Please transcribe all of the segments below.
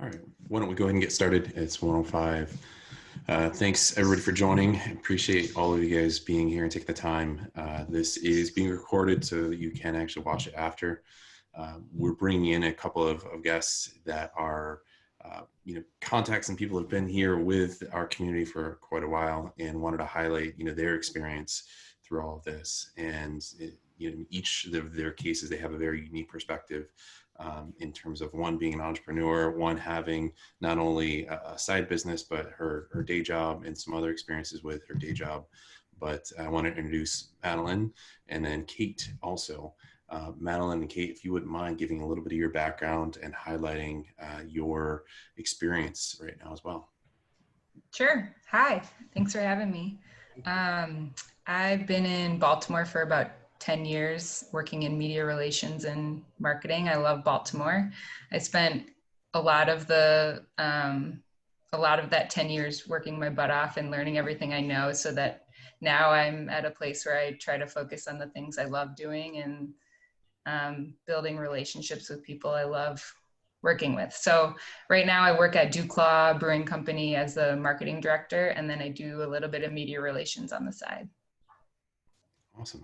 All right, why don't we go ahead and get started? It's 1:05. Thanks everybody for joining. Appreciate all of you guys being here and taking the time. This is being recorded so that you can actually watch it after. We're bringing in a couple of guests that are contacts and people who have been here with our community for quite a while and wanted to highlight their experience through all of this. And each of their cases, they have a very unique perspective. In terms of one being an entrepreneur, one having not only a side business, but her day job and some other experiences with her day job. But I want to introduce Madeline and then Kate also. Madeline and Kate, if you wouldn't mind giving a little bit of your background and highlighting your experience right now as well. Sure. Hi, thanks for having me. I've been in Baltimore for about 10 years working in media relations and marketing. I love Baltimore. I spent a lot of that 10 years working my butt off and learning everything I know, so that now I'm at a place where I try to focus on the things I love doing and building relationships with people I love working with. So right now I work at Duclaw Brewing Company as the marketing director, and then I do a little bit of media relations on the side. Awesome.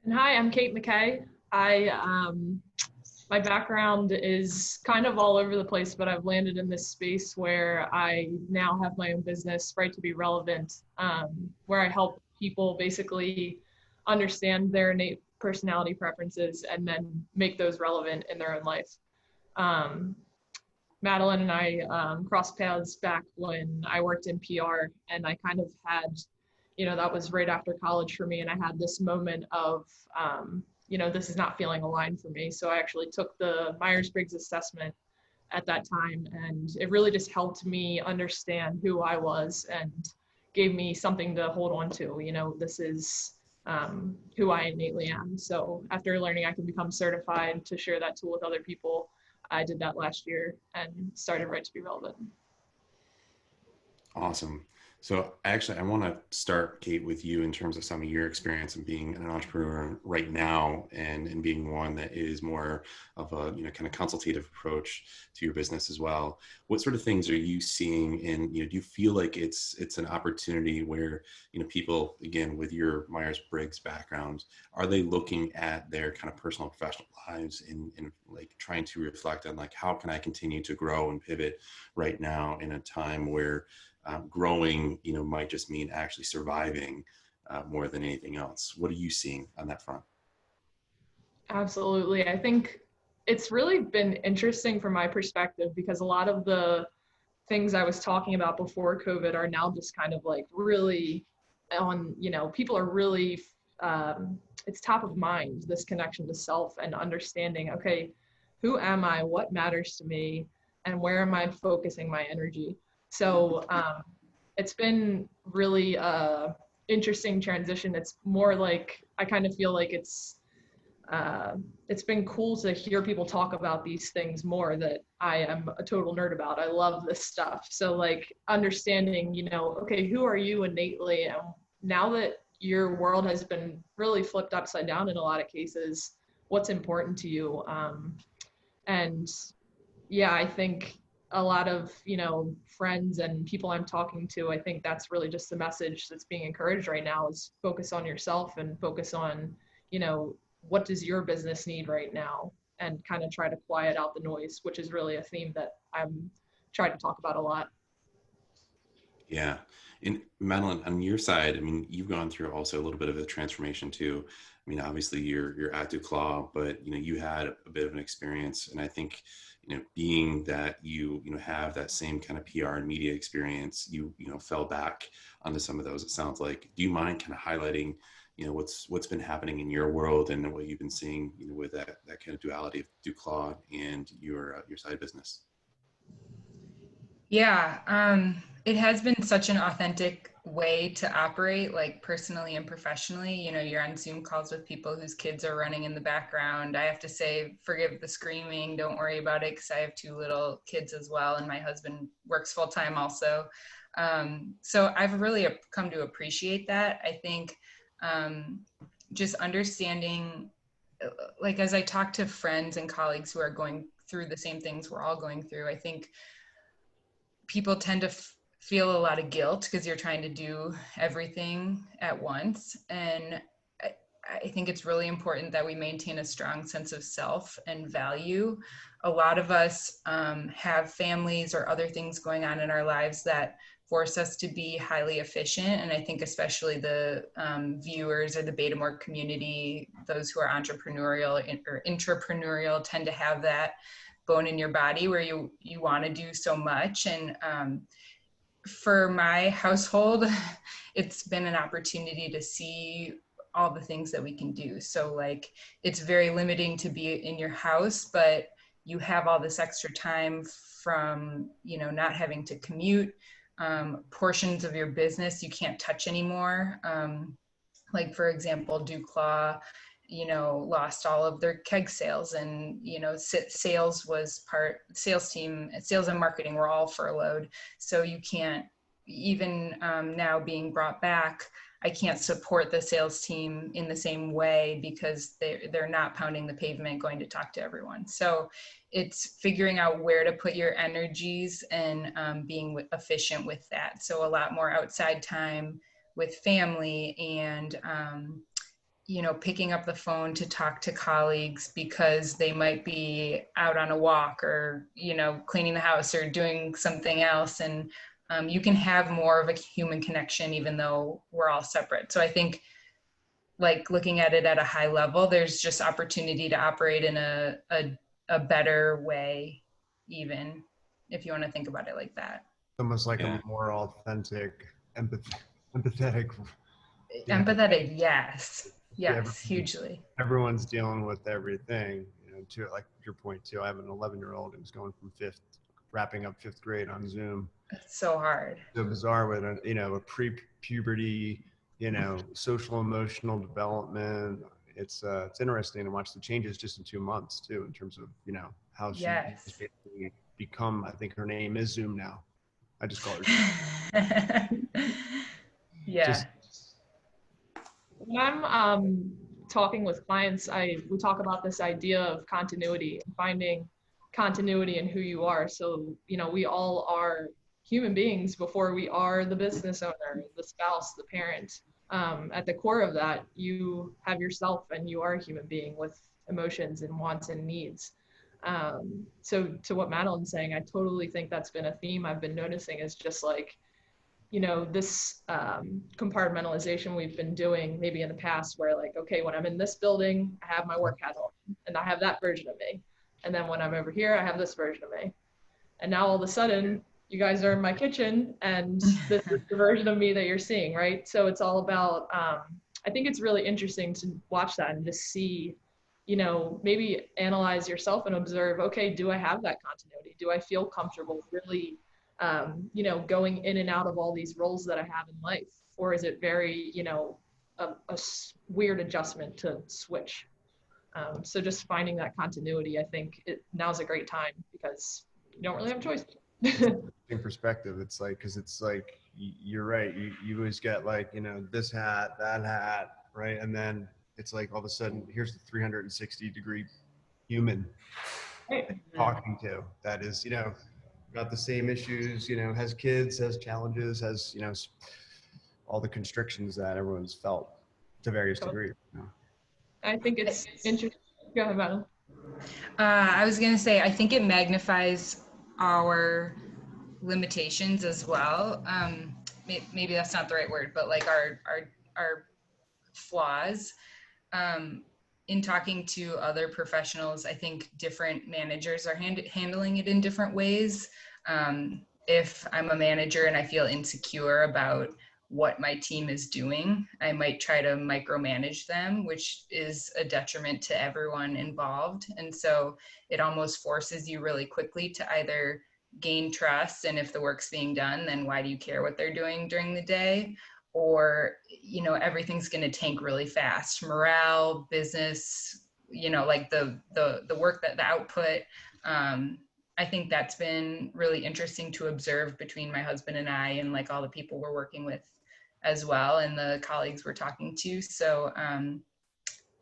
And hi, I'm Kate McKay. My background is kind of all over the place, but I've landed in this space where I now have my own business, Right to Be Relevant, where I help people basically understand their innate personality preferences and then make those relevant in their own life. Madeline and I crossed paths back when I worked in PR, and I kind of had, that was right after college for me, and I had this moment of, this is not feeling aligned for me. So I actually took the Myers-Briggs assessment at that time, and it really just helped me understand who I was and gave me something to hold on to. This is who I innately am. So after learning I can become certified to share that tool with other people, I did that last year and started Right to Be Relevant. Awesome. So actually, I want to start, Kate, with you in terms of some of your experience in being an entrepreneur right now, and being one that is more of a kind of consultative approach to your business as well. What sort of things are you seeing, and do you feel like it's an opportunity where people, again, with your Myers-Briggs background, are they looking at their kind of personal and professional lives and like trying to reflect on like, how can I continue to grow and pivot right now in a time where growing, might just mean actually surviving more than anything else? What are you seeing on that front? Absolutely. I think it's really been interesting from my perspective, because a lot of the things I was talking about before COVID are now just kind of like really on, people are really, it's top of mind, this connection to self and understanding, okay, who am I, what matters to me, and where am I focusing my energy? So it's been really interesting transition. It's more like, I kind of feel like it's been cool to hear people talk about these things more that I am a total nerd about. I love this stuff. So like understanding, okay, who are you innately? And now that your world has been really flipped upside down in a lot of cases, what's important to you? And yeah, I think a lot of, friends and people I'm talking to, I think that's really just the message that's being encouraged right now, is focus on yourself and focus on, what does your business need right now, and kind of try to quiet out the noise, which is really a theme that I'm trying to talk about a lot. Yeah. And Madeline, on your side, you've gone through also a little bit of a transformation too. Obviously you're at Duclaw, but you had a bit of an experience, and I think being that you have that same kind of PR and media experience, you fell back onto some of those, it sounds like. Do you mind kind of highlighting what's been happening in your world and what you've been seeing with that kind of duality of Duclaw and your side business? Yeah, it has been such an authentic way to operate, like personally and professionally. You're on Zoom calls with people whose kids are running in the background. I have to say, forgive the screaming, don't worry about it, because I have 2 little kids as well, and my husband works full time also. So I've really come to appreciate that. I think just understanding, like as I talk to friends and colleagues who are going through the same things we're all going through. I think people tend to feel a lot of guilt because you're trying to do everything at once. And I think it's really important that we maintain a strong sense of self and value. A lot of us have families or other things going on in our lives that force us to be highly efficient. And I think especially the viewers or the Betamore community, those who are entrepreneurial or intrapreneurial, tend to have that bone in your body where you want to do so much. And for my household, it's been an opportunity to see all the things that we can do. So like, it's very limiting to be in your house, but you have all this extra time from, not having to commute. Portions of your business you can't touch anymore. Like for example, Duclaw, lost all of their keg sales, and, sales team, sales and marketing were all furloughed. So you can't, even now being brought back, I can't support the sales team in the same way because they're not pounding the pavement going to talk to everyone. So it's figuring out where to put your energies and being efficient with that. So a lot more outside time with family, and picking up the phone to talk to colleagues because they might be out on a walk or, cleaning the house or doing something else. And you can have more of a human connection even though we're all separate. So I think, like, looking at it at a high level, there's just opportunity to operate in a better way, even if you want to think about it like that. Almost like a more authentic, empathetic. Empathetic, yes, hugely. Everyone's dealing with everything, to like your point too. I have an 11-year-old who's going from wrapping up 5th grade on Zoom. It's so hard. So bizarre with a pre-puberty, social emotional development. It's interesting to watch the changes just in 2 months too, in terms of how she basically become. I think her name is Zoom now. I just call her Zoom. Yeah. When I'm talking with clients, we talk about this idea of continuity, finding continuity in who you are. So, we all are human beings before we are the business owner, the spouse, the parent. At the core of that, you have yourself, and you are a human being with emotions and wants and needs. So to what Madeline's saying, I totally think that's been a theme I've been noticing, is just like, this compartmentalization we've been doing maybe in the past, where like, okay, when I'm in this building, I have my work hat on and I have that version of me. And then when I'm over here, I have this version of me. And now all of a sudden, you guys are in my kitchen, and this is the version of me that you're seeing, right? So it's all about, I think it's really interesting to watch that and just see, maybe analyze yourself and observe, okay, do I have that continuity? Do I feel comfortable really, going in and out of all these roles that I have in life? Or is it very, a weird adjustment to switch? So just finding that continuity, I think now's a great time because you don't really have a choice. In perspective, it's like, because it's like, you're right, you always get like, this hat, that hat, right? And then it's like all of a sudden, here's the 360-degree human talking to that is, got the same issues, has kids, has challenges, has, all the constrictions that everyone's felt to various degrees. I think it's interesting. Go ahead, Madeline. I was going to say, I think it magnifies our limitations as well. Maybe that's not the right word, but like our flaws. In talking to other professionals, I think different managers are handling it in different ways. If I'm a manager and I feel insecure about what my team is doing, I might try to micromanage them, which is a detriment to everyone involved. And so it almost forces you really quickly to either gain trust, and if the work's being done, then why do you care what they're doing during the day? Or, everything's going to tank really fast. Morale, business, like the work, that the output. I think that's been really interesting to observe between my husband and I, and like all the people we're working with as well, and the colleagues we're talking to. So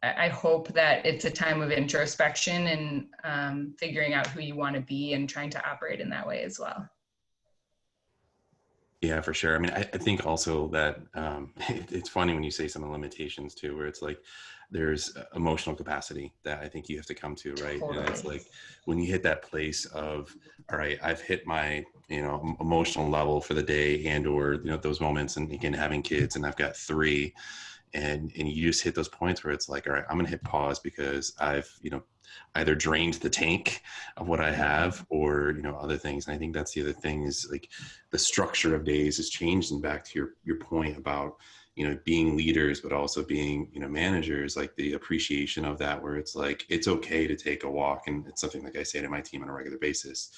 I hope that it's a time of introspection and figuring out who you want to be and trying to operate in that way as well. Yeah, for sure. I mean, I think also that it's funny when you say some of the limitations too, where it's like there's emotional capacity that I think you have to come to, right? Totally. And it's like when you hit that place of, all right, I've hit my, emotional level for the day, and or, those moments, and again, having kids, and I've got 3, and you just hit those points where it's like, all right, I'm gonna hit pause because I've, either drained the tank of what I have, or other things. And I think that's the other thing, is like the structure of days has changed. And back to your point about being leaders, but also being managers, like the appreciation of that, where it's like it's okay to take a walk. And it's something like I say to my team on a regular basis.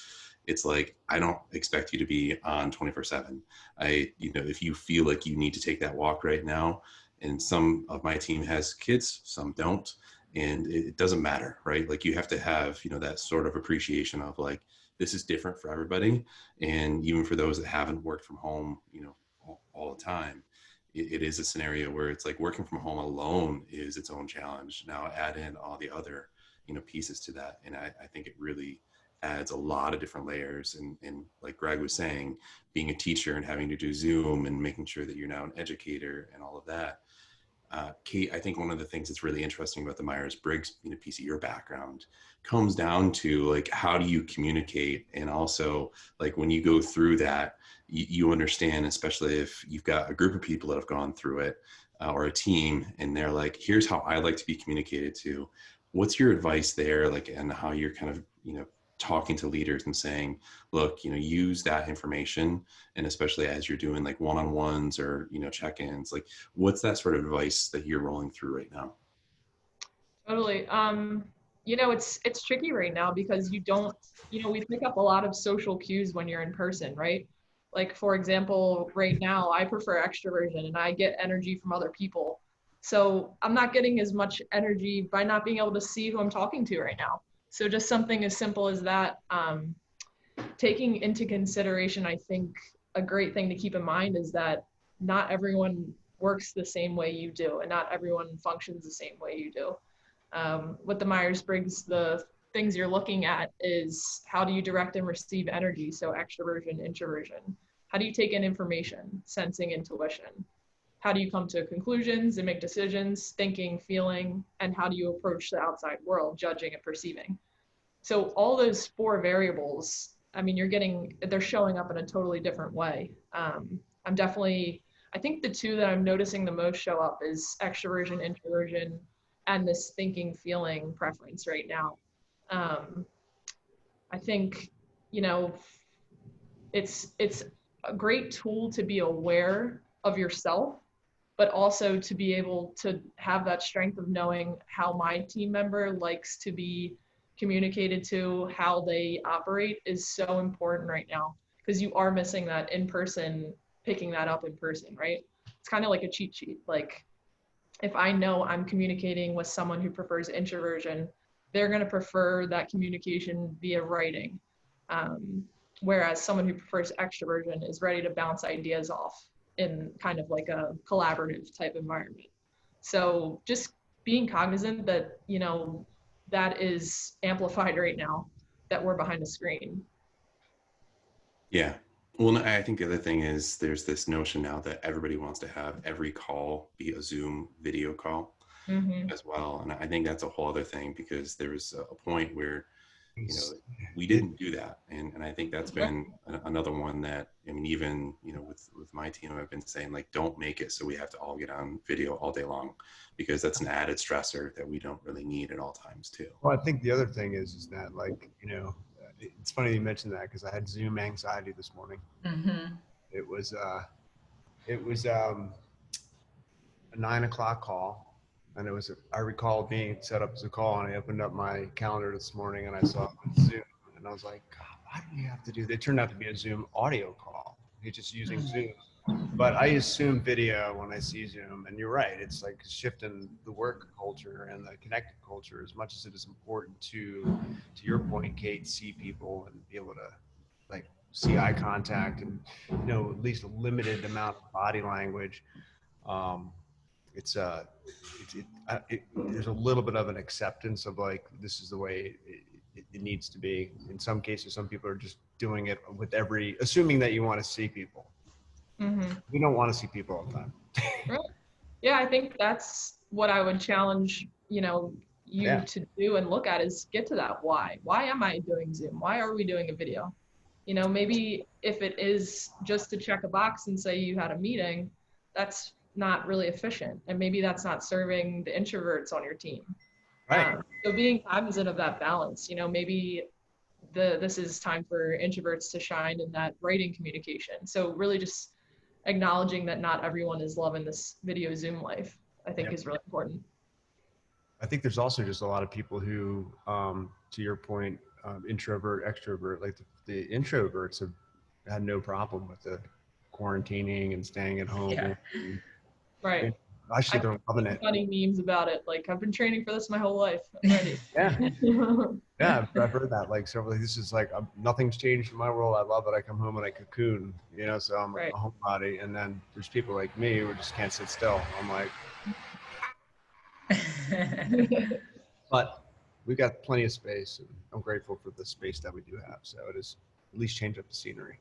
It's like, I don't expect you to be on 24/7. If you feel like you need to take that walk right now, and some of my team has kids, some don't, and it doesn't matter, right? Like you have to have that sort of appreciation of like, this is different for everybody. And even for those that haven't worked from home all the time, it is a scenario where it's like working from home alone is its own challenge. Now add in all the other pieces to that, and I think it really adds a lot of different layers. And like Greg was saying, being a teacher and having to do Zoom and making sure that you're now an educator and all of that. Kate, I think one of the things that's really interesting about the Myers-Briggs piece of your background comes down to like, how do you communicate? And also like when you go through that, you understand, especially if you've got a group of people that have gone through it, or a team, and they're like, here's how I like to be communicated to. What's your advice there? Like, and how you're kind of, talking to leaders and saying, look, use that information. And especially as you're doing like one-on-ones or, check-ins, like what's that sort of advice that you're rolling through right now? Totally. It's tricky right now because you don't, we pick up a lot of social cues when you're in person, right? Like, for example, right now I prefer extroversion and I get energy from other people. So I'm not getting as much energy by not being able to see who I'm talking to right now. So just something as simple as that, taking into consideration, I think a great thing to keep in mind is that not everyone works the same way you do, and not everyone functions the same way you do. With the Myers-Briggs, the things you're looking at is how do you direct and receive energy? So extroversion, introversion. How do you take in information, sensing, intuition? How do you come to conclusions and make decisions, thinking, feeling, and how do you approach the outside world, judging and perceiving? So all those 4 variables, I mean, they're showing up in a totally different way. I think the 2 that I'm noticing the most show up is extroversion, introversion, and this thinking, feeling preference right now. I think, it's a great tool to be aware of yourself, but also to be able to have that strength of knowing how my team member likes to be communicated to, how they operate is so important right now, because you are missing that in person, picking that up in person, right? It's kind of like a cheat sheet. Like if I know I'm communicating with someone who prefers introversion, they're going to prefer that communication via writing. Whereas someone who prefers extroversion is ready to bounce ideas off in kind of like a collaborative type environment. So just being cognizant that, that is amplified right now, that we're behind a screen. Yeah. Well, I think the other thing is there's this notion now that everybody wants to have every call be a Zoom video call as well. And I think that's a whole other thing, because there was a point where, we didn't do that. And I think that's been another one that, I mean, even, with my team, I've been saying like, don't make it so we have to all get on video all day long, because that's an added stressor that we don't really need at all times too. Well, I think the other thing is that like, it's funny you mentioned that, because I had Zoom anxiety this morning. It was a 9:00 call. And I recall being set up as a call, and I opened up my calendar this morning and I saw Zoom, and I was like, God, why do we have to do that? It turned out to be a Zoom audio call. You're just using Zoom. But I assume video when I see Zoom, and you're right. It's like shifting the work culture and the connected culture as much as it is important to your point, Kate, see people and be able to like see eye contact and, at least a limited amount of body language. there's a little bit of an acceptance of like, this is the way it needs to be. In some cases, some people are just doing it with assuming that you want to see people. Mm-hmm. We don't want to see people all the time. Right. Yeah, I think that's what I would challenge, you to do and look at is get to that why. Why am I doing Zoom? Why are we doing a video? Maybe if it is just to check a box and say you had a meeting, that's not really efficient. And maybe that's not serving the introverts on your team. Right. So being cognizant of that balance, maybe this is time for introverts to shine in that writing communication. So really just acknowledging that not everyone is loving this video Zoom life, I think is really important. I think there's also just a lot of people who, to your point, introvert, extrovert, like the introverts have had no problem with the quarantining and staying at home. Yeah. Right. Actually, they're loving it. Funny memes about it. Like, I've been training for this my whole life. I'm ready. Yeah. Yeah, I've heard that. Like, so this is like, nothing's changed in my world. I love it. I come home and I cocoon, so I'm a homebody. And then there's people like me who just can't sit still. I'm like, but we've got plenty of space, and I'm grateful for the space that we do have. So it is at least change up the scenery.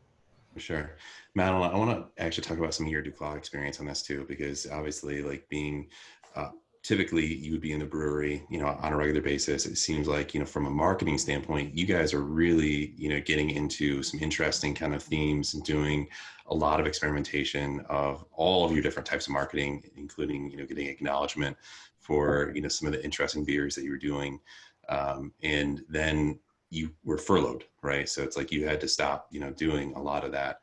For sure. Madeline, I want to actually talk about some of your Duclaw experience on this too, because obviously like being, typically you would be in the brewery, on a regular basis. It seems like, from a marketing standpoint, you guys are really, getting into some interesting kind of themes and doing a lot of experimentation of all of your different types of marketing, including, getting acknowledgement for, some of the interesting beers that you were doing. And then you were furloughed, right? So it's like you had to stop, doing a lot of that.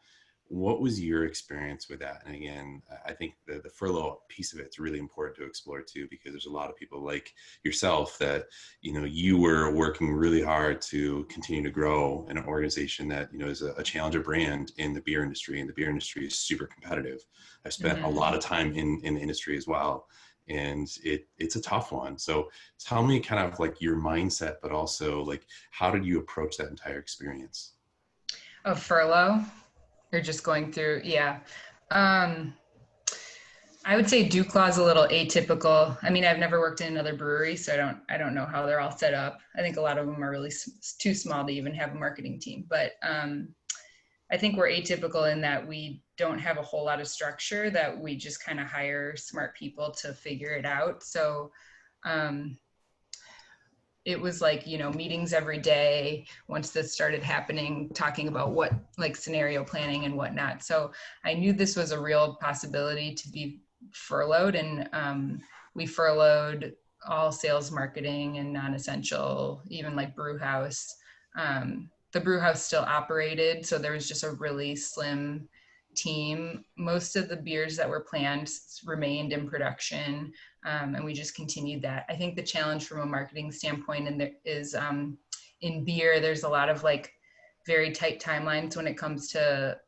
What was your experience with that? And again, I think the furlough piece of it's really important to explore too, because there's a lot of people like yourself that, you were working really hard to continue to grow an organization that, is a challenger brand in the beer industry, and the beer industry is super competitive. I've spent a lot of time in the industry as well. And it's a tough one. So tell me kind of like your mindset, but also like, how did you approach that entire experience? Of furlough or just going through? Yeah. I would say Duclaw is a little atypical. I mean, I've never worked in another brewery, so I don't know how they're all set up. I think a lot of them are really too small to even have a marketing team, but I think we're atypical in that we don't have a whole lot of structure, that we just kind of hire smart people to figure it out. So it was like, meetings every day once this started happening, talking about what like scenario planning and whatnot. So I knew this was a real possibility to be furloughed, and we furloughed all sales, marketing, and non-essential, even like brew house. The brew house still operated, so there was just a really slim team. Most of the beers that were planned remained in production, and we just continued that. I think the challenge from a marketing standpoint is in beer, there's a lot of like very tight timelines when it comes to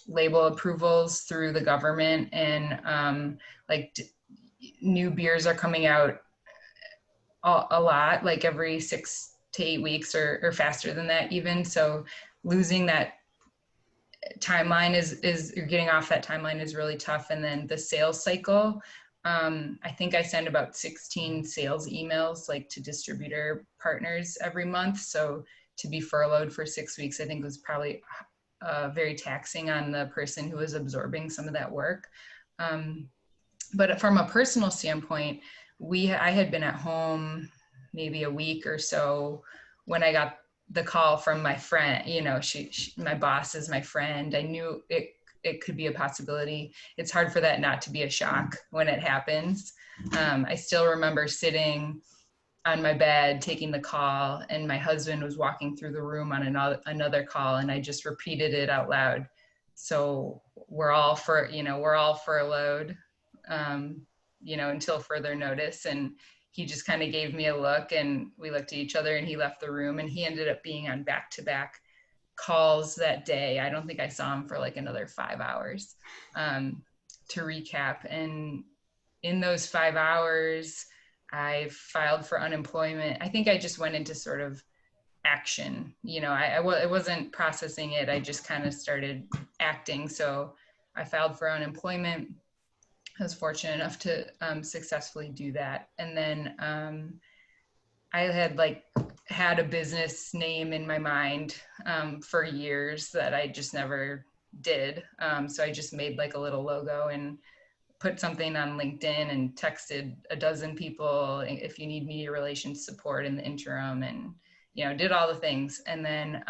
label approvals through the government, and new beers are coming out a lot, like every 6 to 8 weeks or faster than that even. So losing that timeline is getting off that timeline is really tough. And then the sales cycle, I think I send about 16 sales emails like to distributor partners every month. So to be furloughed for 6 weeks, I think was probably very taxing on the person who was absorbing some of that work. But from a personal standpoint, I had been at home maybe a week or so when I got the call from my friend. My boss is my friend. I knew it could be a possibility. It's hard for that not to be a shock when it happens. I still remember sitting on my bed taking the call, and my husband was walking through the room on another call, and I just repeated it out loud. So we're all furloughed, until further notice. And he just kind of gave me a look, and we looked at each other, and he left the room, and he ended up being on back-to-back calls that day. I don't think I saw him for like another 5 hours. To recap, and in those 5 hours, I filed for unemployment. I think I just went into sort of action. I wasn't processing it. I just kind of started acting. So I filed for unemployment. I was fortunate enough to successfully do that. And then I had had a business name in my mind for years that I just never did. So I just made like a little logo and put something on LinkedIn and texted a dozen people if you need media relations support in the interim, and, you know, did all the things. And then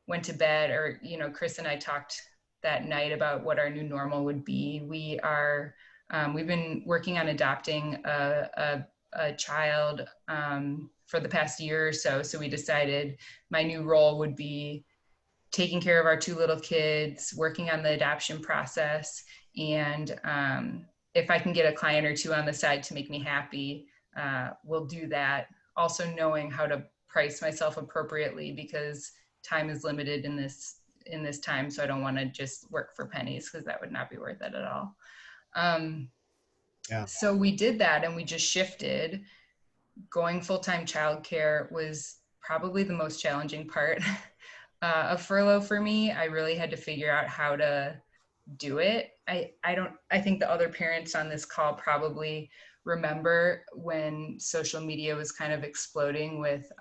went to bed, or, you know, Chris and I talked that night about what our new normal would be. We've been working on adopting a child for the past year or so. So we decided my new role would be taking care of our two little kids, working on the adoption process, and if I can get a client or two on the side to make me happy, we'll do that. Also knowing how to price myself appropriately, because time is limited in this time. So I don't want to just work for pennies, because that would not be worth it at all. So we did that, and we just shifted. Going full-time childcare was probably the most challenging part of furlough for me. I really had to figure out how to do it. I think the other parents on this call probably remember when social media was kind of exploding with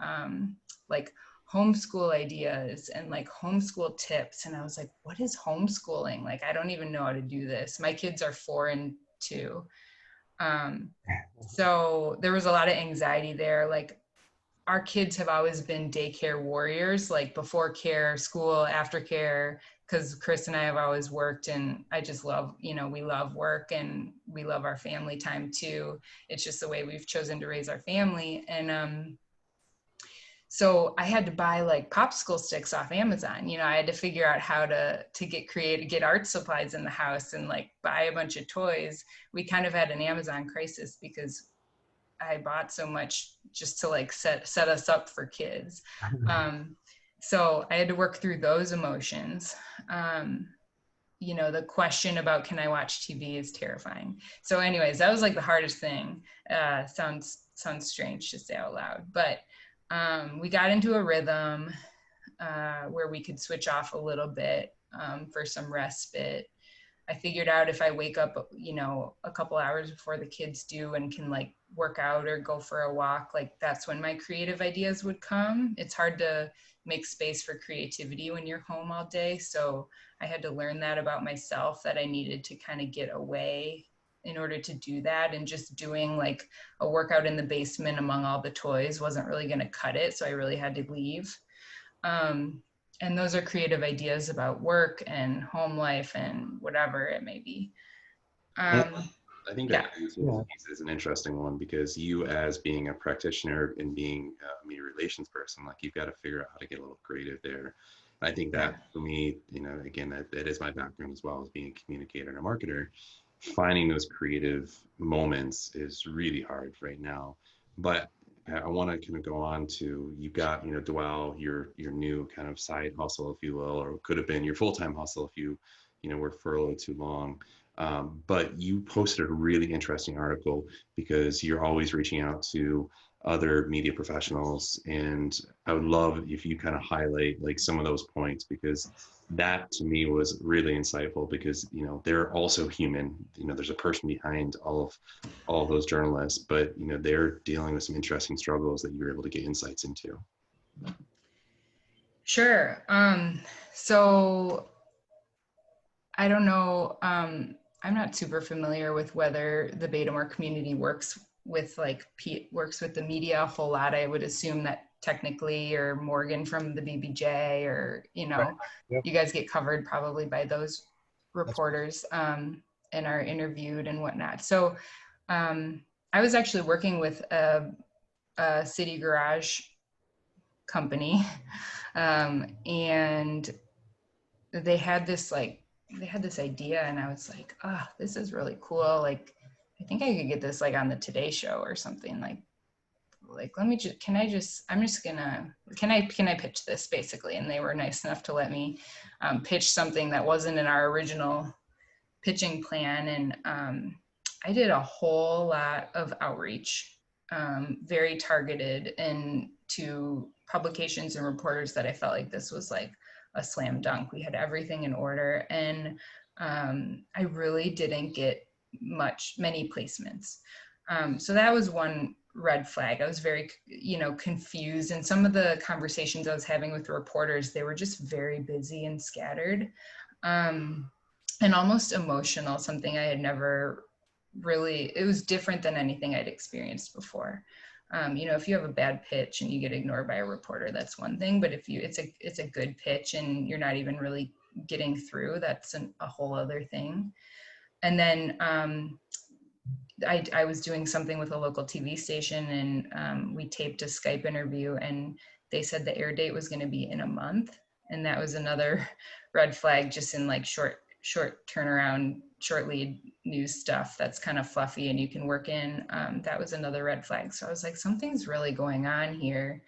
like homeschool ideas and like homeschool tips. And I was like, what is homeschooling? Like, I don't even know how to do this. My kids are 4 and 2. So there was a lot of anxiety there. Like, our kids have always been daycare warriors, like before care, school, after care, because Chris and I have always worked, and I just love, you know, we love work and we love our family time too. It's just the way we've chosen to raise our family. And so I had to buy like popsicle sticks off Amazon. You know, I had to figure out how to get art supplies in the house and like buy a bunch of toys. We kind of had an Amazon crisis because I bought so much just to like set us up for kids. So I had to work through those emotions. You know, the question about can I watch TV is terrifying. So anyways, that was like the hardest thing. Sounds strange to say out loud, but we got into a rhythm where we could switch off a little bit for some respite. I figured out if I wake up, you know, a couple hours before the kids do and can like work out or go for a walk, like that's when my creative ideas would come. It's hard to make space for creativity when you're home all day. So I had to learn that about myself, that I needed to kind of get away in order to do that. And just doing like a workout in the basement among all the toys wasn't really going to cut it. So I really had to leave. And those are creative ideas about work and home life and whatever it may be. I think that piece is an interesting one, because you, as being a practitioner and being a media relations person, like you've got to figure out how to get a little creative there. I think that for me, you know, again, that is my background as well, as being a communicator and a marketer. Finding those creative moments is really hard right now. But I want to kind of go on to, you've got, you know, Dwell, your new kind of side hustle, if you will, or could have been your full-time hustle if you know, were furloughed too long. But you posted a really interesting article, because you're always reaching out to other media professionals, and I would love if you kind of highlight like some of those points, because that to me was really insightful, because, you know, they're also human. You know, there's a person behind all of those journalists, but, you know, they're dealing with some interesting struggles that you're able to get insights into. Sure. So I don't know, I'm not super familiar with whether the Betamore community works with the media a whole lot. I would assume that technically, or Morgan from the BBJ, or, you know, you guys get covered probably by those reporters and are interviewed and whatnot. So I was actually working with a city garage company, and they had this idea, and I was like, oh, this is really cool. Like, I think I could get this like on the Today Show or something. Like can I pitch this, basically? And they were nice enough to let me pitch something that wasn't in our original pitching plan. And I did a whole lot of outreach, very targeted, and to publications and reporters that I felt like this was like a slam dunk. We had everything in order, and I really didn't get many placements. So that was one red flag. I was very, confused. And some of the conversations I was having with reporters, they were just very busy and scattered, and almost emotional, something I had never really, it was different than anything I'd experienced before. If you have a bad pitch and you get ignored by a reporter, that's one thing. But if it's a good pitch and you're not even really getting through, that's a whole other thing. And then I was doing something with a local TV station, and we taped a Skype interview, and they said the air date was going to be in a month. And that was another red flag, just in like short turnaround, short lead news stuff that's kind of fluffy and you can work in. That was another red flag. So I was like, something's really going on here.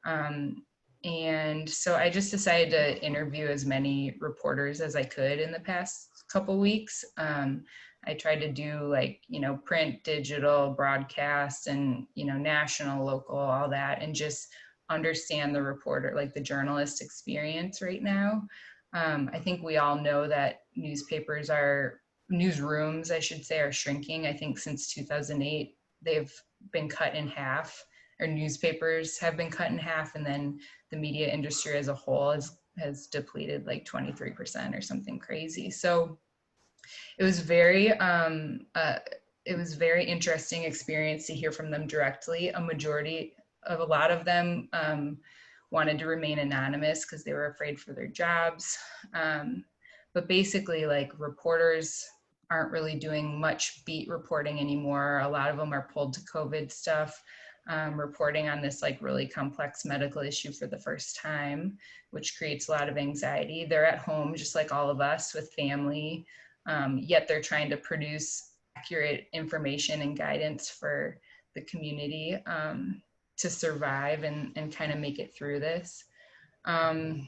And so I just decided to interview as many reporters as I could in the past couple weeks. I tried to do print, digital, broadcast, and, national, local, all that, and just understand the reporter, like the journalist experience right now. I think we all know that newsrooms, I should say, are shrinking. I think since 2008, they've been cut in half, or newspapers have been cut in half, and then the media industry as a whole has depleted like 23% or something crazy. So it was very interesting experience to hear from them directly. A lot of them wanted to remain anonymous because they were afraid for their jobs. But basically, like, reporters aren't really doing much beat reporting anymore. A lot of them are pulled to COVID stuff, reporting on this like really complex medical issue for the first time, which creates a lot of anxiety. They're at home just like all of us with family, yet they're trying to produce accurate information and guidance for the community to survive and kind of make it through this. A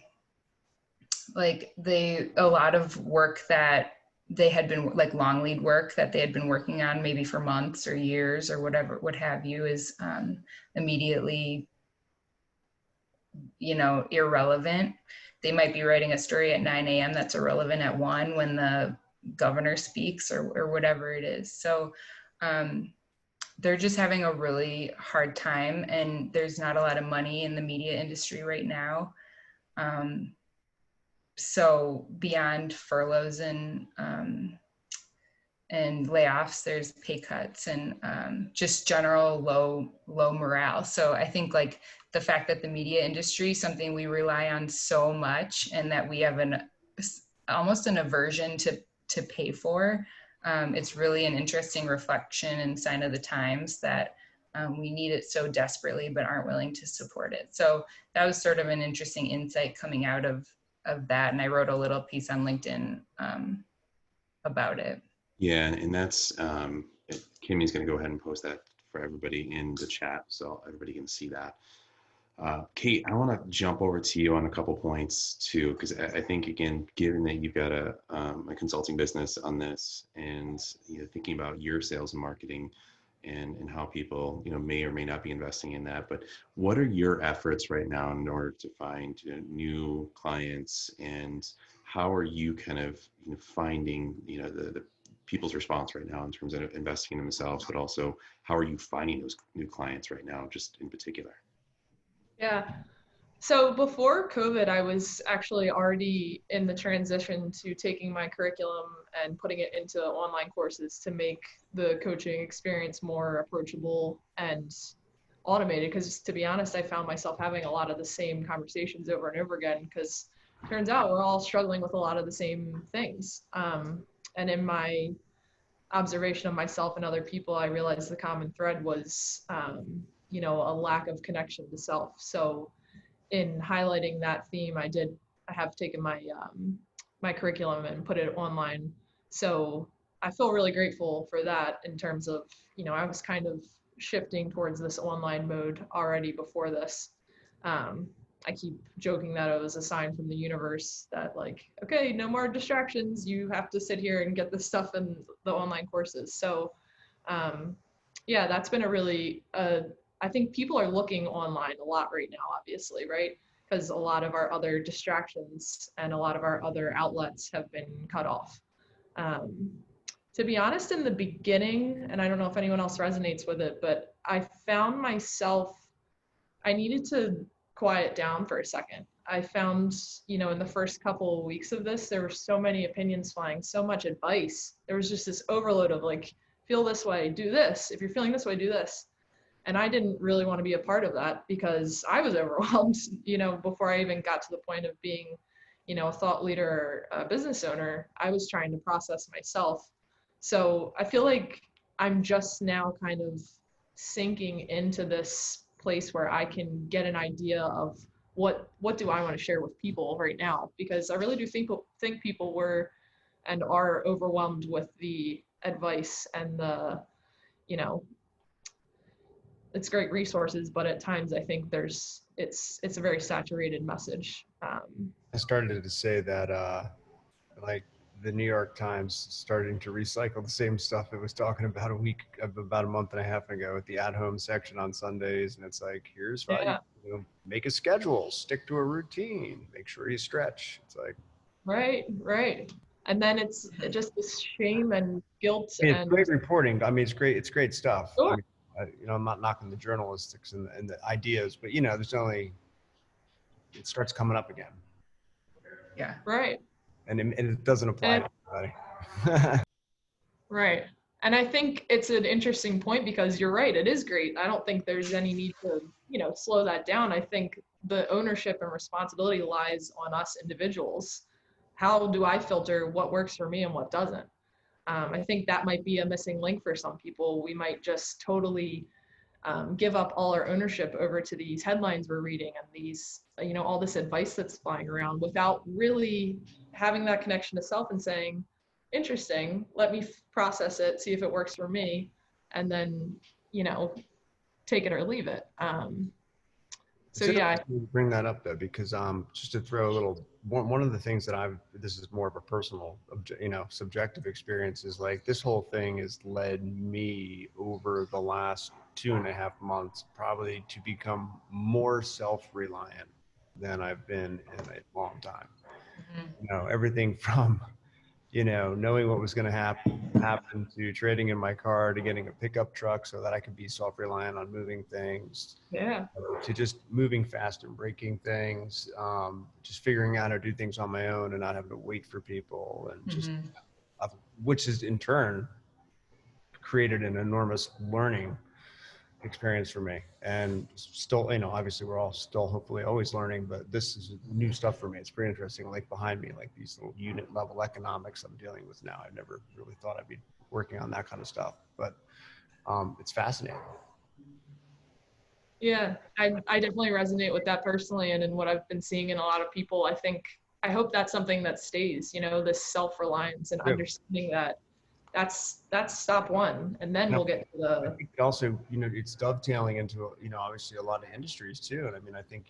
lot of work that they had been, like long lead work that they had been working on maybe for months or years or whatever, what have you, is immediately, irrelevant. They might be writing a story at 9 a.m. that's irrelevant at 1 when the governor speaks or whatever it is. So they're just having a really hard time, and there's not a lot of money in the media industry right now. So beyond furloughs and layoffs, there's pay cuts and just general low morale. So I think like the fact that the media industry, something we rely on so much, and that we have almost an aversion to pay for, it's really an interesting reflection and sign of the times that we need it so desperately but aren't willing to support it. So that was sort of an interesting insight coming out of that, and I wrote a little piece on LinkedIn about it. Yeah, and that's Kimmy's going to go ahead and post that for everybody in the chat so everybody can see that. Kate, I want to jump over to you on a couple points too, because I think, again, given that you've got a consulting business on this, and thinking about your sales and marketing and how people may or may not be investing in that, but what are your efforts right now in order to find new clients, and how are you kind of finding the people's response right now in terms of investing in themselves, but also how are you finding those new clients right now, just in particular? Yeah. So before COVID, I was actually already in the transition to taking my curriculum and putting it into online courses to make the coaching experience more approachable and automated. Because to be honest, I found myself having a lot of the same conversations over and over again, because turns out we're all struggling with a lot of the same things. And in my observation of myself and other people, I realized the common thread was, a lack of connection to self. So in highlighting that theme, I have taken my my curriculum and put it online. So I feel really grateful for that, in terms of, I was kind of shifting towards this online mode already before this. I keep joking that it was a sign from the universe that, like, okay, no more distractions. You have to sit here and get this stuff in the online courses. So yeah, that's been a really, I think people are looking online a lot right now, obviously, right? Because a lot of our other distractions and a lot of our other outlets have been cut off. To be honest, in the beginning, and I don't know if anyone else resonates with it, but I found myself, I needed to quiet down for a second. I found, in the first couple of weeks of this, there were so many opinions flying, so much advice. There was just this overload of like, feel this way, do this. If you're feeling this way, do this. And I didn't really want to be a part of that because I was overwhelmed, before I even got to the point of being, a thought leader or a business owner. I was trying to process myself. So I feel like I'm just now kind of sinking into this place where I can get an idea of what do I want to share with people right now, because I really do think people were and are overwhelmed with the advice and the, it's great resources, but at times I think it's a very saturated message. I started to say that like the New York Times starting to recycle the same stuff it was talking about about a month and a half ago with the at-home section on Sundays, and it's like, here's Yeah. Make a schedule, stick to a routine, make sure you stretch. It's like, right, and then it's just this shame and guilt. it's And great reporting. I mean, it's great stuff. sure. I mean, I'm not knocking the journalistics and the ideas, but it starts coming up again. Yeah. Right. And it doesn't apply to everybody. Right. And I think it's an interesting point because you're right, it is great. I don't think there's any need to, slow that down. I think the ownership and responsibility lies on us individuals. How do I filter what works for me and what doesn't? I think that might be a missing link for some people. We might just totally give up all our ownership over to these headlines we're reading and these, all this advice that's flying around without really having that connection to self and saying, interesting, let me process it, see if it works for me, and then, take it or leave it. So yeah. Bring that up though, because just to throw a little, one of the things that this is more of a personal, subjective experience, is like this whole thing has led me over the last 2.5 months probably to become more self-reliant than I've been in a long time. Mm-hmm. Everything from knowing what was going to happen to trading in my car, to getting a pickup truck so that I could be self-reliant on moving things, Yeah, to just moving fast and breaking things, just figuring out how to do things on my own and not having to wait for people, and just, which has in turn created an enormous learning experience for me. And still, obviously we're all still hopefully always learning, but this is new stuff for me. It's pretty interesting. Like behind me, like these little unit level economics I'm dealing with now. I never really thought I'd be working on that kind of stuff, but it's fascinating. Yeah, I definitely resonate with that personally, and in what I've been seeing in a lot of people. I hope that's something that stays, this self-reliance and understanding that that's step one, and then we'll get to the. I think also, it's dovetailing into, obviously a lot of industries too. And I mean, I think,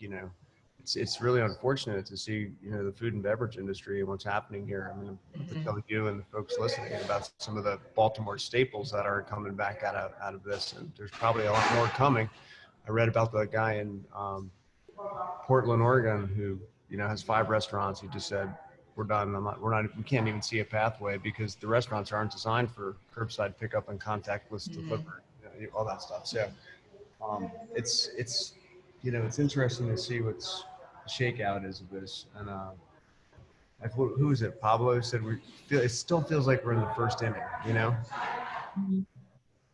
it's really unfortunate to see, the food and beverage industry and what's happening here. I mean, I'm to tell you and the folks listening about some of the Baltimore staples that are coming back out of this, and there's probably a lot more coming. I read about the guy in Portland, Oregon, who, has 5 restaurants. He just said, we're done. We can't even see a pathway because the restaurants aren't designed for curbside pickup and contactless delivery, all that stuff. So it's interesting to see what's the shakeout is of this. And who is it? Pablo said it still feels like we're in the first inning,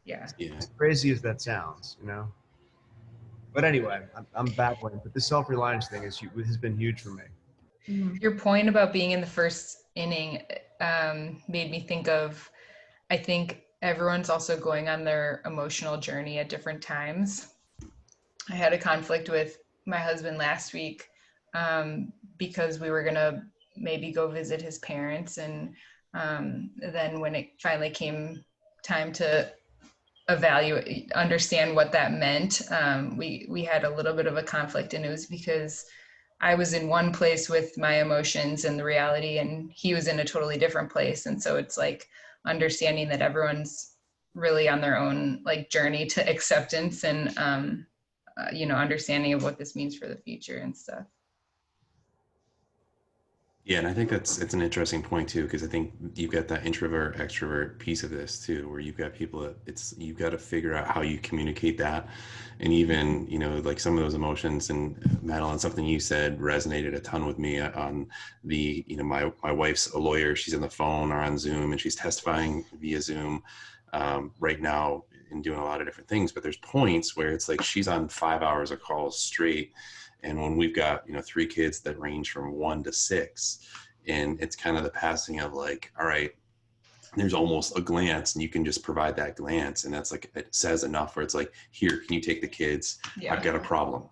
Yeah. As crazy as that sounds, But anyway, I'm babbling. But the self-reliance thing has been huge for me. Your point about being in the first inning made me think of, I think everyone's also going on their emotional journey at different times. I had a conflict with my husband last week because we were going to maybe go visit his parents. And then when it finally came time to understand what that meant, we had a little bit of a conflict, and it was because I was in one place with my emotions and the reality, and he was in a totally different place. And so it's like understanding that everyone's really on their own like journey to acceptance and, understanding of what this means for the future and stuff. Yeah, and I think it's an interesting point too, because I think you've got that introvert extrovert piece of this too, where you've got people that you've got to figure out how you communicate that, and even like some of those emotions. And Madeline, something you said resonated a ton with me on the my wife's a lawyer, she's on the phone or on Zoom, and she's testifying via Zoom right now and doing a lot of different things. But there's points where it's like she's on 5 hours of calls straight. And when we've got, 3 kids that range from 1 to 6, and it's kind of the passing of like, all right, there's almost a glance and you can just provide that glance. And that's like, it says enough where it's like, here, can you take the kids? Yeah. I've got a problem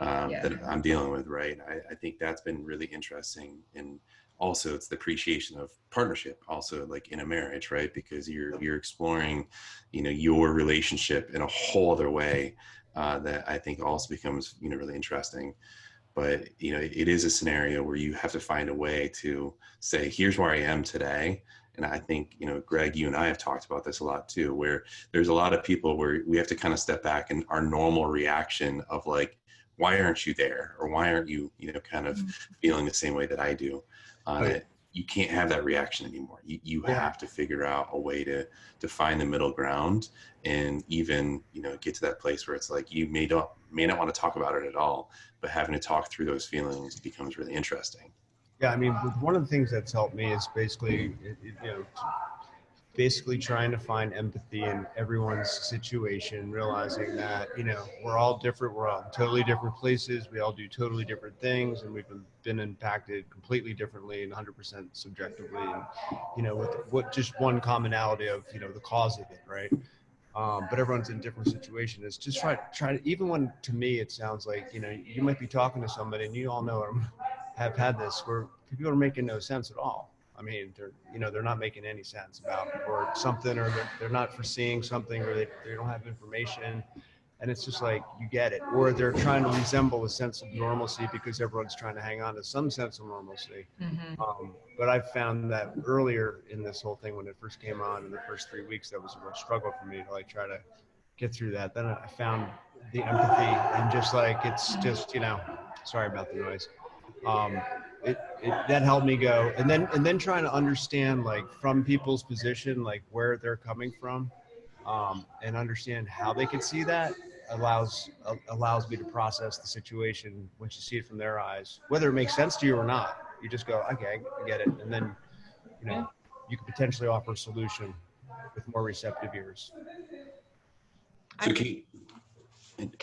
Yeah. that I'm dealing with. Right. I think that's been really interesting. And also it's the appreciation of partnership also, like in a marriage, right? Because you're exploring, your relationship in a whole other way that I think also becomes, really interesting. But, it is a scenario where you have to find a way to say, here's where I am today. And I think, Greg, you and I have talked about this a lot too, where there's a lot of people where we have to kind of step back, and our normal reaction of like, why aren't you there? Or why aren't you, kind of feeling the same way that I do on it? You can't have that reaction anymore. You have to figure out a way to find the middle ground, and even, get to that place where it's like, you may not want to talk about it at all, but having to talk through those feelings becomes really interesting. Yeah, I mean, one of the things that's helped me is basically, basically trying to find empathy in everyone's situation, realizing that, we're all different. We're all in totally different places. We all do totally different things, and we've been impacted completely differently and 100% subjectively. And, with what just one commonality of, the cause of it, right? But everyone's in different situations. It's just try to, even when to me it sounds like, you might be talking to somebody, and you all know have had this, where people are making no sense at all. I mean, they're not making any sense about or something, or they're not foreseeing something, or they don't have information. And it's just like, you get it. Or they're trying to resemble a sense of normalcy because everyone's trying to hang on to some sense of normalcy. But I found that earlier in this whole thing, when it first came on in the first 3 weeks, that was a real struggle for me to like try to get through that. Then I found the empathy, and just like, it's just, sorry about the noise. That helped me go, and then trying to understand, like, from people's position, like where they're coming from, and understand how they can see that allows me to process the situation once you see it from their eyes, whether it makes sense to you or not. You just go, okay, I get it, and then you could potentially offer a solution with more receptive ears. So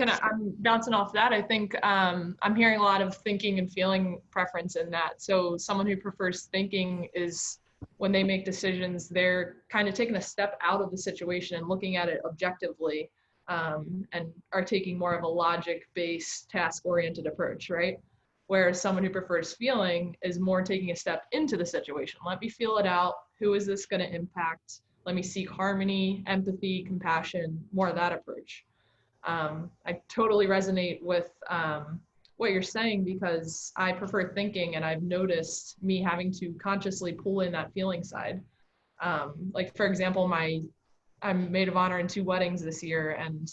I'm bouncing off that. I think I'm hearing a lot of thinking and feeling preference in that. So someone who prefers thinking is, when they make decisions, they're kind of taking a step out of the situation and looking at it objectively, and are taking more of a logic-based, task-oriented approach, right? Whereas someone who prefers feeling is more taking a step into the situation. Let me feel it out. Who is this going to impact? Let me seek harmony, empathy, compassion, more of that approach. I totally resonate with what you're saying, because I prefer thinking, and I've noticed me having to consciously pull in that feeling side. Like, for example, I'm maid of honor in 2 weddings this year, and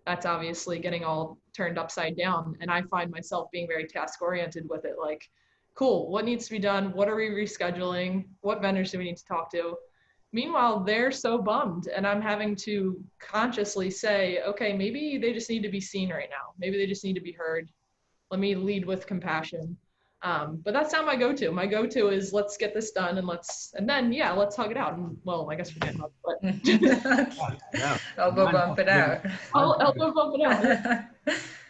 that's obviously getting all turned upside down. And I find myself being very task oriented with it. Like, cool, what needs to be done? What are we rescheduling? What vendors do we need to talk to? Meanwhile, they're so bummed, and I'm having to consciously say, okay, maybe they just need to be seen right now. Maybe they just need to be heard. Let me lead with compassion. But that's not my go-to. My go-to is, let's get this done, and then let's hug it out. And, well, I guess we can't hug, but elbow bump it out. I'll elbow bump it out.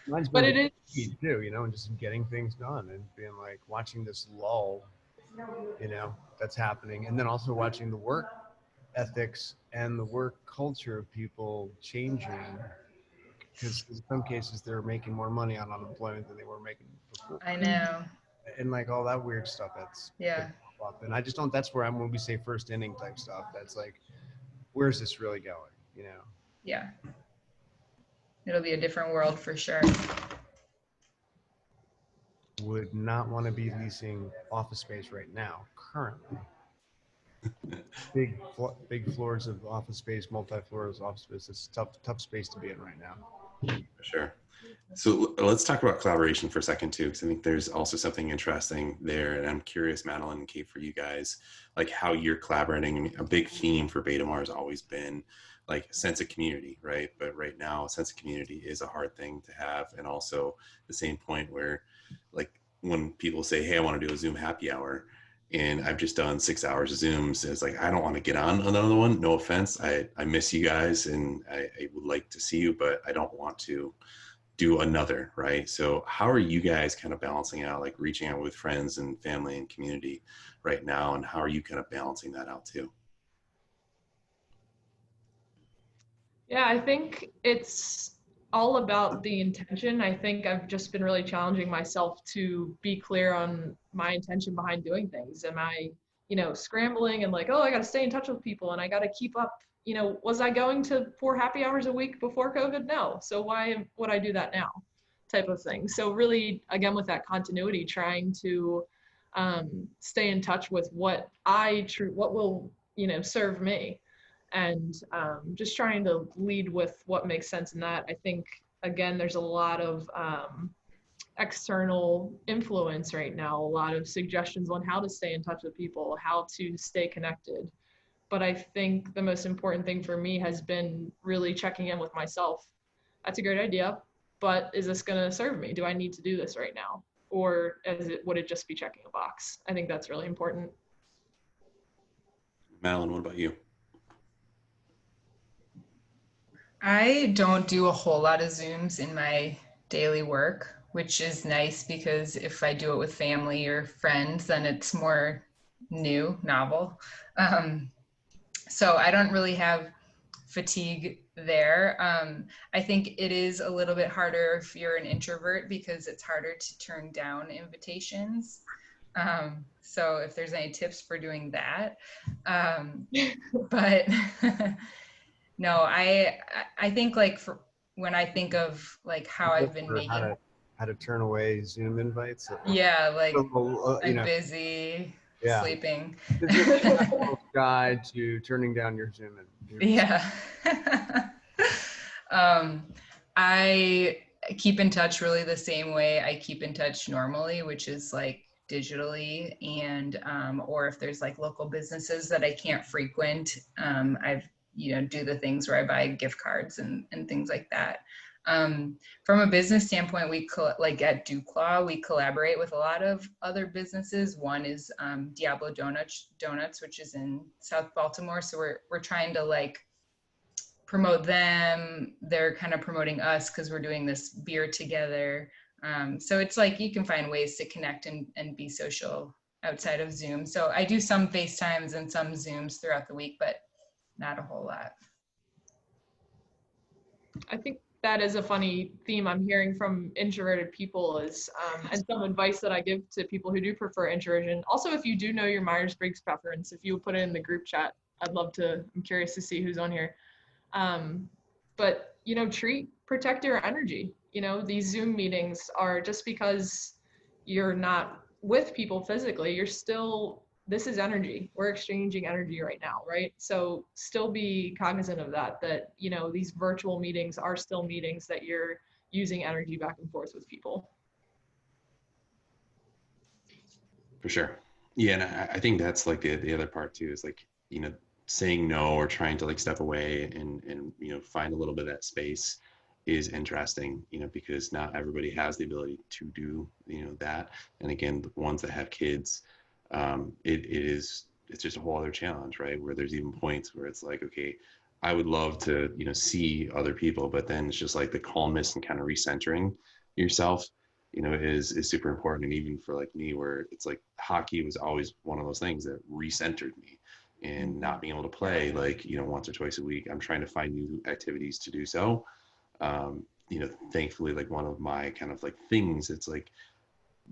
Mine's but been it is too, and just getting things done, and being like, watching this lull, that's happening, and then also watching the work ethics and the work culture of people changing, because in some cases they're making more money on unemployment than they were making before. I know. And like all that weird stuff that's up. And I just don't, that's where I'm, when we say first inning type stuff, that's like, where's this really going? Yeah. It'll be a different world for sure. Would not want to be leasing office space right now, currently. Big floors of office space, multi-floors office space. It's tough space to be in right now. For sure. So let's talk about collaboration for a second too, because I think there's also something interesting there. And I'm curious, Madeline and Kate, for you guys, like how you're collaborating. I mean, a big theme for Betamore has always been like sense of community, right? But right now, a sense of community is a hard thing to have. And also the same point where like when people say, hey, I want to do a Zoom happy hour, and I've just done 6 hours of Zooms, it's like, I don't want to get on another one. No offense. I miss you guys and I would like to see you, but I don't want to do another, right? So how are you guys kind of balancing out, like reaching out with friends and family and community right now? And how are you kind of balancing that out too? Yeah, I think it's all about the intention. I think I've just been really challenging myself to be clear on my intention behind doing things. Am I, scrambling and like, oh, I got to stay in touch with people and I got to keep up? Was I going to 4 happy hours a week before COVID? No. So why would I do that now? Type of thing. So really, again, with that continuity, trying to stay in touch with what will, serve me, and just trying to lead with what makes sense in that. I think, again, there's a lot of external influence right now, a lot of suggestions on how to stay in touch with people, how to stay connected. But I think the most important thing for me has been really checking in with myself. That's a great idea, but is this going to serve me? Do I need to do this right now? Or would it just be checking a box? I think that's really important. Madeline, what about you? I don't do a whole lot of Zooms in my daily work, which is nice because if I do it with family or friends, then it's more novel. So I don't really have fatigue there. I think it is a little bit harder if you're an introvert because it's harder to turn down invitations. So if there's any tips for doing that, but no, I think like when I think of like how I've been making how to turn away Zoom invites. Yeah, like I'm know, busy, yeah. sleeping. Guide to turning down your Zoom. Yeah. I keep in touch really the same way I keep in touch normally, which is like digitally, and or if there's like local businesses that I can't frequent, I've do the things where I buy gift cards and things like that. From a business standpoint, like at Duclaw, we collaborate with a lot of other businesses. One is Diablo Donuts, which is in South Baltimore. So we're trying to like promote them. They're kind of promoting us because we're doing this beer together. So it's like you can find ways to connect and be social outside of Zoom. So I do some FaceTimes and some Zooms throughout the week, but not a whole lot. I think that is a funny theme I'm hearing from introverted people is, and some advice that I give to people who do prefer introversion. Also, if you do know your Myers-Briggs preference, if you would put it in the group chat, I'm curious to see who's on here. But, protect your energy. These Zoom meetings are just because you're not with people physically, this is energy. We're exchanging energy right now, right? So still be cognizant of that, these virtual meetings are still meetings that you're using energy back and forth with people. For sure. Yeah, and I think that's like the other part too, is like, saying no or trying to like step away and find a little bit of that space is interesting, because not everybody has the ability to do, that. And again, the ones that have kids, it's just a whole other challenge, right? Where there's even points where it's like, okay, I would love to, see other people, but then it's just like the calmness and kind of recentering yourself, is super important. And even for like me, where it's like hockey was always one of those things that recentered me, and not being able to play like, once or twice a week, I'm trying to find new activities to do so. Thankfully, like one of my kind of like things, it's like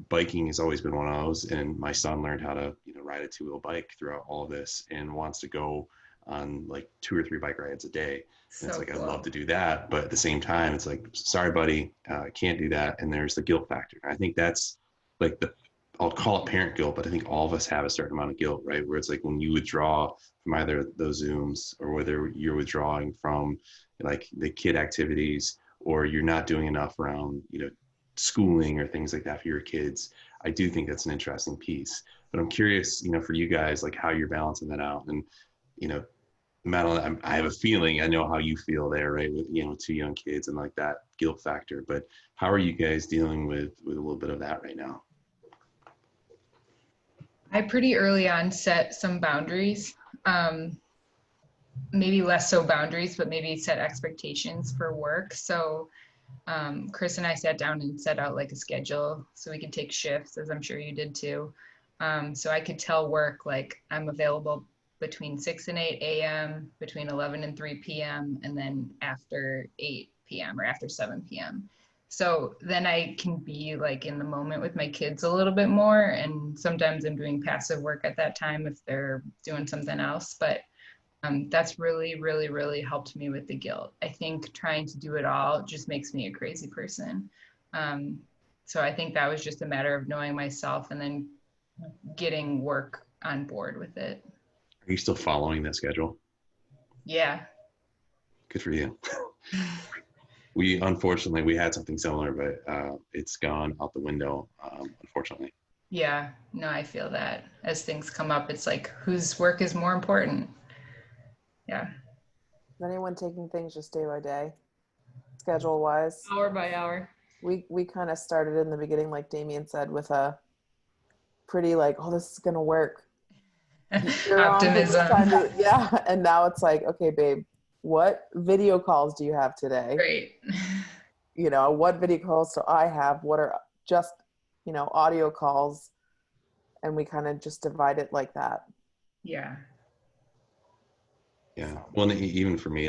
biking has always been one of those, and my son learned how to ride a 2-wheel bike throughout all of this and wants to go on like 2 or 3 bike rides a day. And it's like, cool. I'd love to do that, but at the same time it's like, sorry buddy, I can't do that. And there's the guilt factor. I think that's like I'll call it parent guilt, but I think all of us have a certain amount of guilt, right? Where it's like when you withdraw from either those Zooms, or whether you're withdrawing from like the kid activities, or you're not doing enough around, schooling or things like that for your kids. I do think that's an interesting piece, but I'm curious, for you guys, like how you're balancing that out. And, Madeline, I have a feeling, I know how you feel there, right? With, two young kids and like that guilt factor, but how are you guys dealing with a little bit of that right now? I pretty early on set some boundaries, maybe less so boundaries, but maybe set expectations for work. So Chris and I sat down and set out like a schedule so we could take shifts, as I'm sure you did too. So I could tell work like I'm available between 6 and 8 a.m., between 11 and 3 p.m., and then after 8 p.m. or after 7 p.m. So then I can be like in the moment with my kids a little bit more. And sometimes I'm doing passive work at that time if they're doing something else. But that's really, really, really helped me with the guilt. I think trying to do it all just makes me a crazy person. So I think that was just a matter of knowing myself and then getting work on board with it. Are you still following that schedule? Yeah. Good for you. Unfortunately, we had something similar, but it's gone out the window, unfortunately. Yeah, no, I feel that. As things come up, it's like, whose work is more important? Yeah. Is anyone taking things just day by day, schedule wise? Hour by hour. We kind of started in the beginning, like Damien said, with a pretty like, oh, this is going to work. Optimism. Yeah. And now it's like, okay, babe, what video calls do you have today? Right. What video calls do I have? What are just, audio calls? And we kind of just divide it like that. Yeah. Yeah. Well, even for me,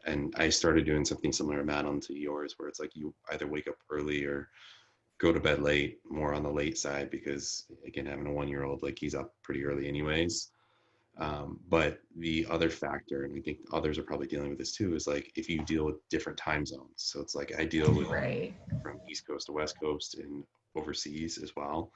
and I started doing something similar, Madeline, to yours, where it's like you either wake up early or go to bed late, more on the late side, because again, having a 1-year-old, like he's up pretty early anyways. But the other factor, and I think others are probably dealing with this too, is like if you deal with different time zones. So it's like I deal with from East Coast to West Coast and overseas as well.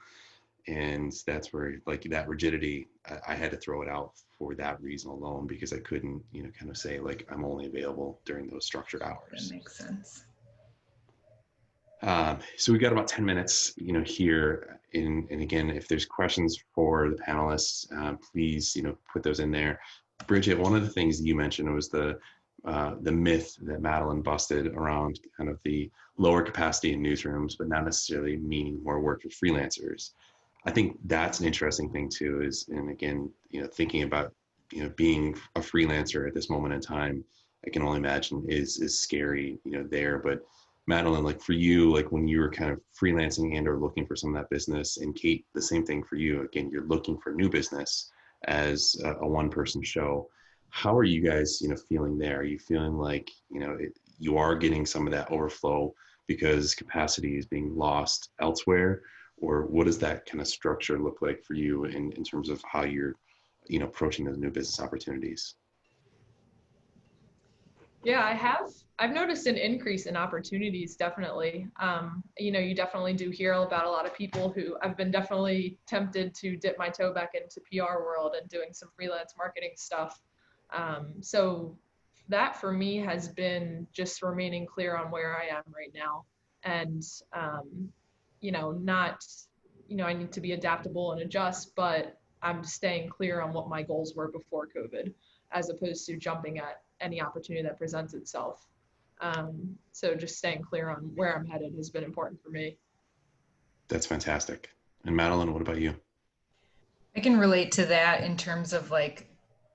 And that's where like that rigidity, I had to throw it out for that reason alone, because I couldn't, kind of say like I'm only available during those structured hours. That makes sense. So we've got about 10 minutes, here. And again, if there's questions for the panelists, please, put those in there. Bridget, one of the things that you mentioned was the myth that Madeline busted around kind of the lower capacity in newsrooms, but not necessarily meaning more work for freelancers. I think that's an interesting thing too, and again, thinking about, being a freelancer at this moment in time, I can only imagine is scary, there. But Madeline, like for you, like when you were kind of freelancing and or looking for some of that business, and Kate, the same thing for you. Again, you're looking for new business as a one-person show. How are you guys, feeling there? Are you feeling like, you are getting some of that overflow because capacity is being lost elsewhere? Or what does that kind of structure look like for you in terms of how you're, approaching those new business opportunities? Yeah, I've noticed an increase in opportunities, definitely. You definitely do hear about a lot of people who I've been definitely tempted to dip my toe back into PR world and doing some freelance marketing stuff. So that for me has been just remaining clear on where I am right now. And, I need to be adaptable and adjust, but I'm staying clear on what my goals were before COVID, as opposed to jumping at any opportunity that presents itself. So just staying clear on where I'm headed has been important for me. That's fantastic. And Madeline, what about you? I can relate to that in terms of like,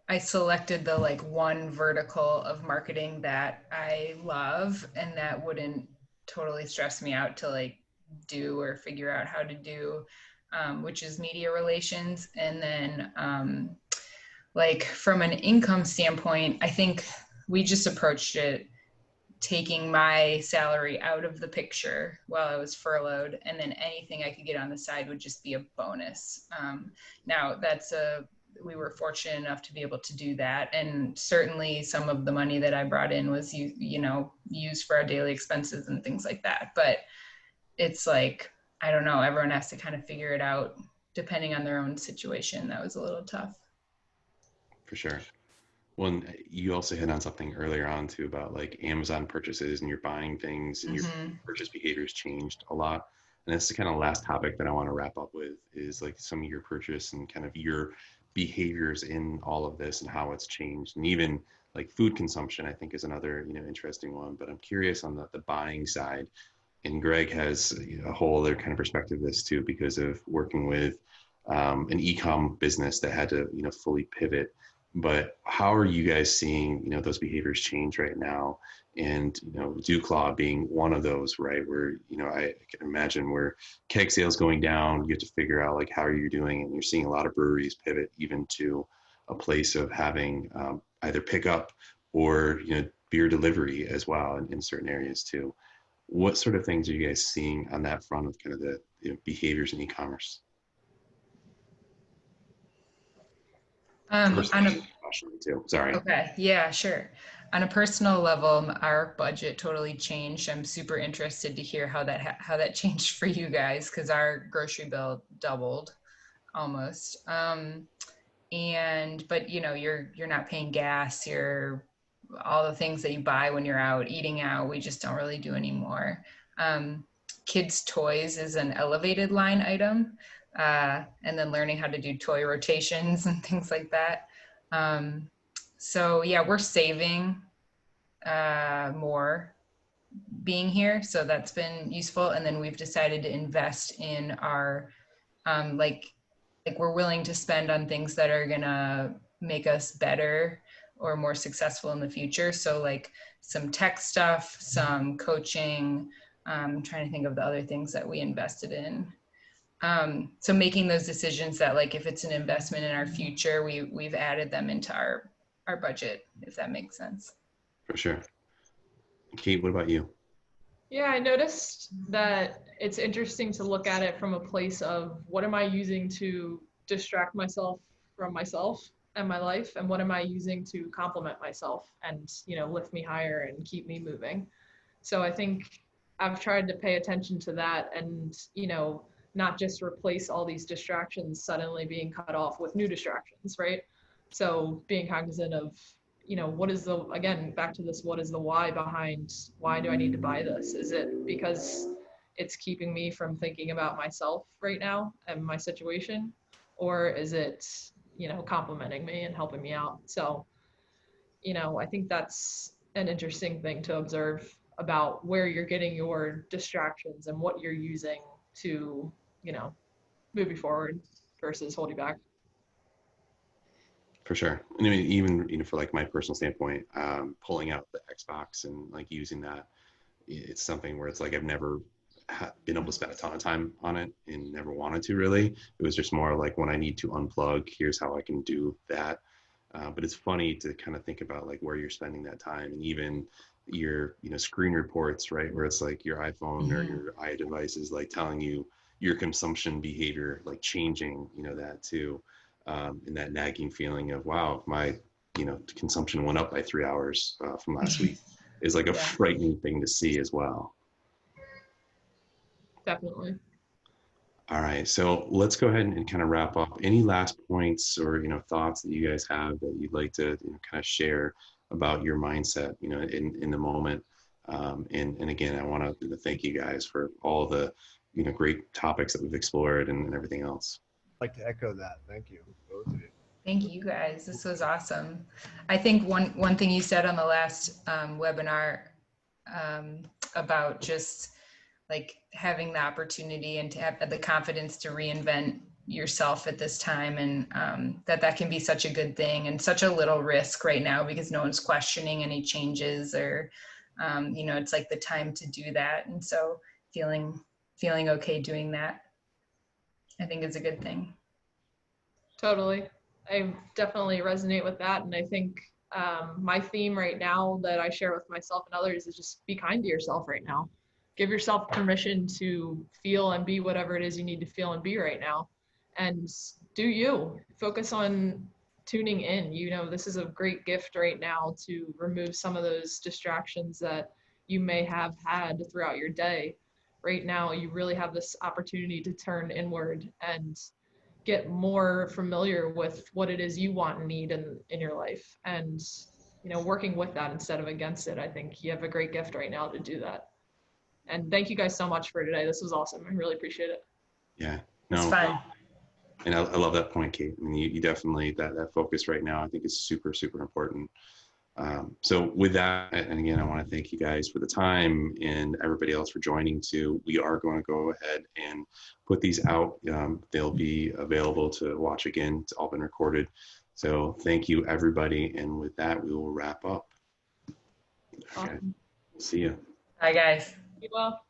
I selected the like one vertical of marketing that I love and that wouldn't totally stress me out to like do or figure out how to do, which is media relations. And then like from an income standpoint, I think we just approached it taking my salary out of the picture while I was furloughed, and then anything I could get on the side would just be a bonus. Now we were fortunate enough to be able to do that, and certainly some of the money that I brought in was used for our daily expenses and things like that. But it's like, I don't know, everyone has to kind of figure it out depending on their own situation. That was a little tough. For sure. Well, and you also hit on something earlier on too about like Amazon purchases and you're buying things and your Hmm. purchase behaviors changed a lot. And that's the kind of last topic that I want to wrap up with is like some of your purchase and kind of your behaviors in all of this and how it's changed. And even like food consumption, I think is another, interesting one. But I'm curious on the buying side. And Greg has a whole other kind of perspective of this too, because of working with an e-com business that had to, fully pivot. But how are you guys seeing, those behaviors change right now? And, Duclaw being one of those, right? Where, I can imagine where keg sales going down, you have to figure out like, how are you doing? And you're seeing a lot of breweries pivot even to a place of having either pickup or, beer delivery as well in certain areas too. What sort of things are you guys seeing on that front of kind of the behaviors in e-commerce? On a Personally, professionally too. Sorry. Okay, yeah, sure. On a personal level, our budget totally changed. I'm super interested to hear how that changed for you guys because our grocery bill doubled almost. And but you're not paying gas. You're all the things that you buy when you're out eating out. We just don't really do anymore. Um, Kids' toys is an elevated line item, and then learning how to do toy rotations and things like that. So yeah, we're saving more being here, so that's been useful. And then we've decided to invest in our like we're willing to spend on things that are gonna make us better or more successful in the future. So like some tech stuff, some coaching. I'm trying to think of the other things that we invested in. So making those decisions that like if it's an investment in our future, we've added them into our budget, if that makes sense. For sure. Kate, what about you? Yeah, I noticed that it's interesting to look at it from a place of what am I using to distract myself from myself and my life, and what am I using to complement myself and, lift me higher and keep me moving. So I think I've tried to pay attention to that and, not just replace all these distractions suddenly being cut off with new distractions, right? So being cognizant of, what is the, again, back to this, what is the why behind why do I need to buy this? Is it because it's keeping me from thinking about myself right now and my situation? Or is it, complimenting me and helping me out? So, I think that's an interesting thing to observe about where you're getting your distractions and what you're using to, move you forward versus hold you back. For sure. And I mean, even, for like my personal standpoint, pulling out the Xbox and like using that, it's something where it's like I've never been able to spend a ton of time on it and never wanted to really. It was just more like when I need to unplug, here's how I can do that. But it's funny to kind of think about like where you're spending that time and even your, screen reports, right? Where it's like your iPhone or your iDevice is like telling you your consumption behavior, like changing, that too. And that nagging feeling of, wow, my, consumption went up by 3 hours from last week is like a Yeah. frightening thing to see as well. Definitely. All right, so let's go ahead and kind of wrap up. Any last points or thoughts that you guys have that you'd like to kind of share about your mindset, in the moment? And again, I want to thank you guys for all the great topics that we've explored and everything else. I'd like to echo that. Thank you, both of you. Thank you guys. This was awesome. I think one thing you said on the last webinar about just like having the opportunity and to have the confidence to reinvent yourself at this time, and that can be such a good thing and such a little risk right now because no one's questioning any changes or it's like the time to do that. And so feeling okay doing that, I think is a good thing. Totally. I definitely resonate with that. And I think my theme right now that I share with myself and others is just be kind to yourself right now. Give yourself permission to feel and be whatever it is you need to feel and be right now. And do you. Focus on tuning in. This is a great gift right now to remove some of those distractions that you may have had throughout your day. Right now, you really have this opportunity to turn inward and get more familiar with what it is you want and need in your life, and working with that instead of against it. I think you have a great gift right now to do that. And thank you guys so much for today. This was awesome. I really appreciate it. Yeah, It's no, fun. and I love that point, Kate. I mean, you definitely, that focus right now, I think is super, super important. So with that, and again, I want to thank you guys for the time and everybody else for joining too. We are going to go ahead and put these out. They'll be available to watch again. It's all been recorded. So thank you, everybody. And with that, we will wrap up. Okay. Awesome. See ya. Bye, guys. Be well.